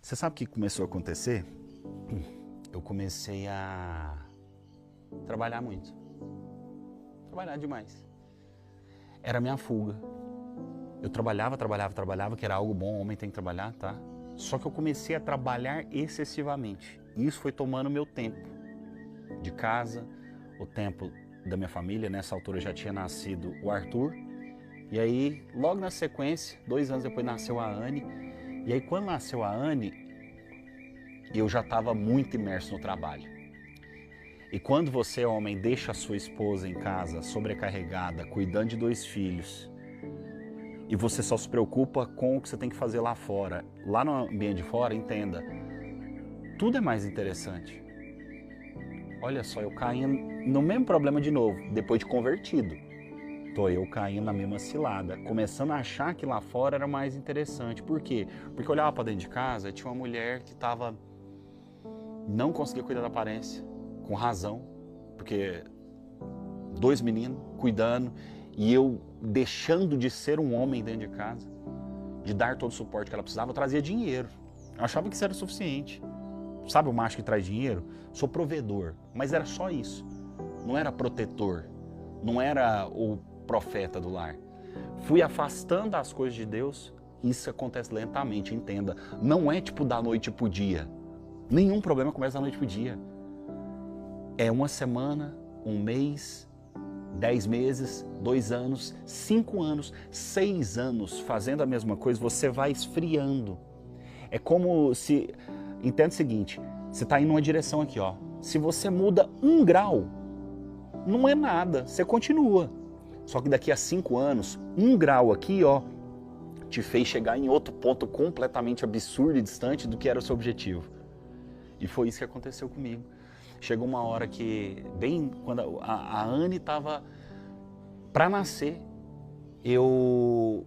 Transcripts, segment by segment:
Você sabe o que começou a acontecer? Eu comecei a trabalhar muito. Trabalhar demais. Era a minha fuga. Eu trabalhava, que era algo bom, o homem tem que trabalhar, tá? Só que eu comecei a trabalhar excessivamente. E isso foi tomando meu tempo de casa, o tempo da minha família. Nessa altura já tinha nascido o Arthur. E aí, logo na sequência, 2 anos depois, nasceu a Anne. E aí, quando nasceu a Anne, eu já estava muito imerso no trabalho. E quando você, homem, deixa a sua esposa em casa, sobrecarregada, cuidando de 2 filhos, e você só se preocupa com o que você tem que fazer lá fora, lá no ambiente de fora, entenda, tudo é mais interessante. Olha só, eu caindo no mesmo problema de novo, depois de convertido. Tô eu caindo na mesma cilada, começando a achar que lá fora era mais interessante. Por quê? Porque eu olhava para dentro de casa e tinha uma mulher que não conseguia cuidar da aparência, com razão, porque 2 meninos cuidando e eu deixando de ser um homem dentro de casa, de dar todo o suporte que ela precisava. Eu trazia dinheiro, eu achava que isso era o suficiente. Sabe o macho que traz dinheiro? Sou provedor, mas era só isso. Não era protetor, não era o profeta do lar. Fui afastando as coisas de Deus. Isso acontece lentamente, entenda. Não é tipo da noite pro dia. Nenhum problema começa da noite pro dia. É 1 semana, 1 mês, 10 meses, 2 anos, 5 anos, 6 anos fazendo a mesma coisa, você vai esfriando. É como se... Entenda o seguinte, você está indo numa direção aqui, ó. Se você muda 1 grau, não é nada, você continua. Só que daqui a 5 anos, 1 grau aqui, ó, te fez chegar em outro ponto completamente absurdo e distante do que era o seu objetivo. E foi isso que aconteceu comigo. Chegou uma hora que, bem quando a Anne estava para nascer, eu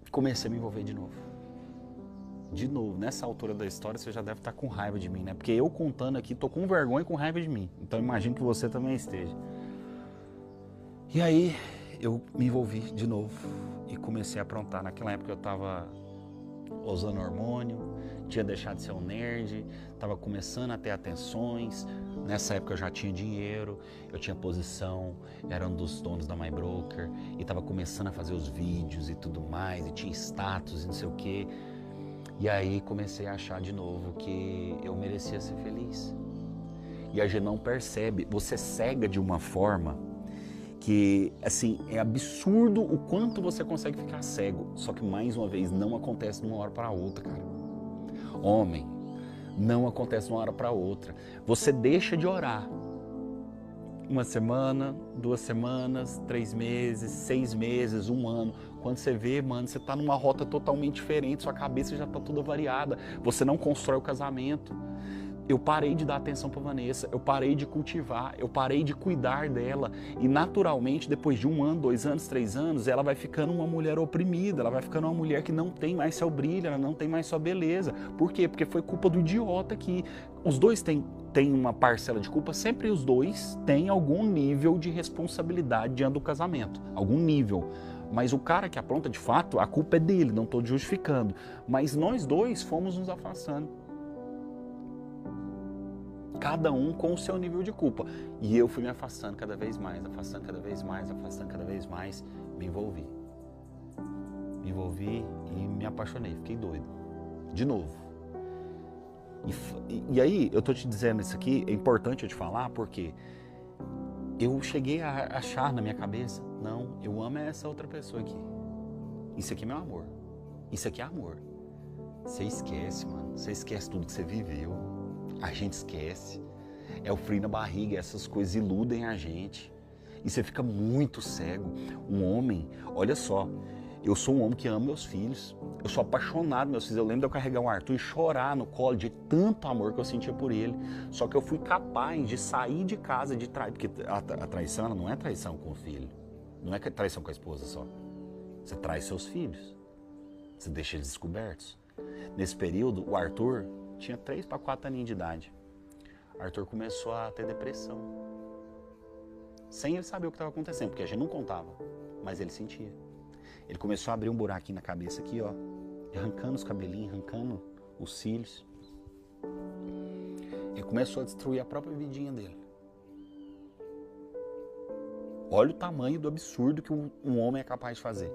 comecei a me envolver de novo. De novo, nessa altura da história você já deve estar com raiva de mim, né? Porque eu contando aqui, tô com vergonha e com raiva de mim. Então imagino que você também esteja. E aí eu me envolvi de novo e comecei a aprontar. Naquela época eu estava usando hormônio, tinha deixado de ser um nerd, estava começando a ter atenções. Nessa época eu já tinha dinheiro, eu tinha posição, era um dos donos da My Broker e estava começando a fazer os vídeos e tudo mais, e tinha status e não sei o quê. E aí comecei a achar de novo que eu merecia ser feliz. E a gente não percebe, você cega de uma forma que, assim, é absurdo o quanto você consegue ficar cego. Só que, mais uma vez, não acontece de uma hora para outra, cara. Homem, não acontece de uma hora para outra. Você deixa de orar 1 semana, 2 semanas, 3 meses, 6 meses, 1 ano. Quando você vê, mano, você tá numa rota totalmente diferente, sua cabeça já tá toda variada. Você não constrói o casamento. Eu parei de dar atenção para Vanessa, eu parei de cultivar, eu parei de cuidar dela. E naturalmente, depois de 1 ano, 2 anos, 3 anos, ela vai ficando uma mulher oprimida, ela vai ficando uma mulher que não tem mais seu brilho, ela não tem mais sua beleza. Por quê? Porque foi culpa do idiota que os dois têm uma parcela de culpa, sempre os dois têm algum nível de responsabilidade diante do casamento, algum nível. Mas o cara que apronta de fato, a culpa é dele, não estou justificando. Mas nós dois fomos nos afastando. Cada um com o seu nível de culpa. E eu fui me afastando cada vez mais, afastando cada vez mais, afastando cada vez mais. Me envolvi. Me envolvi e me apaixonei, fiquei doido. De novo. E aí, eu tô te dizendo isso aqui, é importante eu te falar, porque eu cheguei a achar na minha cabeça, não, eu amo essa outra pessoa aqui. Isso aqui é meu amor. Isso aqui é amor. Você esquece, mano. Você esquece tudo que você viveu. A gente esquece. É o frio na barriga, essas coisas iludem a gente. E você fica muito cego. Um homem, olha só, eu sou um homem que ama meus filhos. Eu sou apaixonado meus filhos. Eu lembro de eu carregar o Arthur e chorar no colo de tanto amor que eu sentia por ele. Só que eu fui capaz de sair de casa, de trair. Porque a traição, ela não é traição com o filho. Não é traição com a esposa só. Você trai seus filhos. Você deixa eles descobertos. Nesse período, o Arthur tinha 3 para 4 aninhos de idade. Arthur começou a ter depressão. Sem ele saber o que estava acontecendo, porque a gente não contava, mas ele sentia. Ele começou a abrir um buraquinho na cabeça aqui, ó, arrancando os cabelinhos, arrancando os cílios. Ele começou a destruir a própria vidinha dele. Olha o tamanho do absurdo que um homem é capaz de fazer.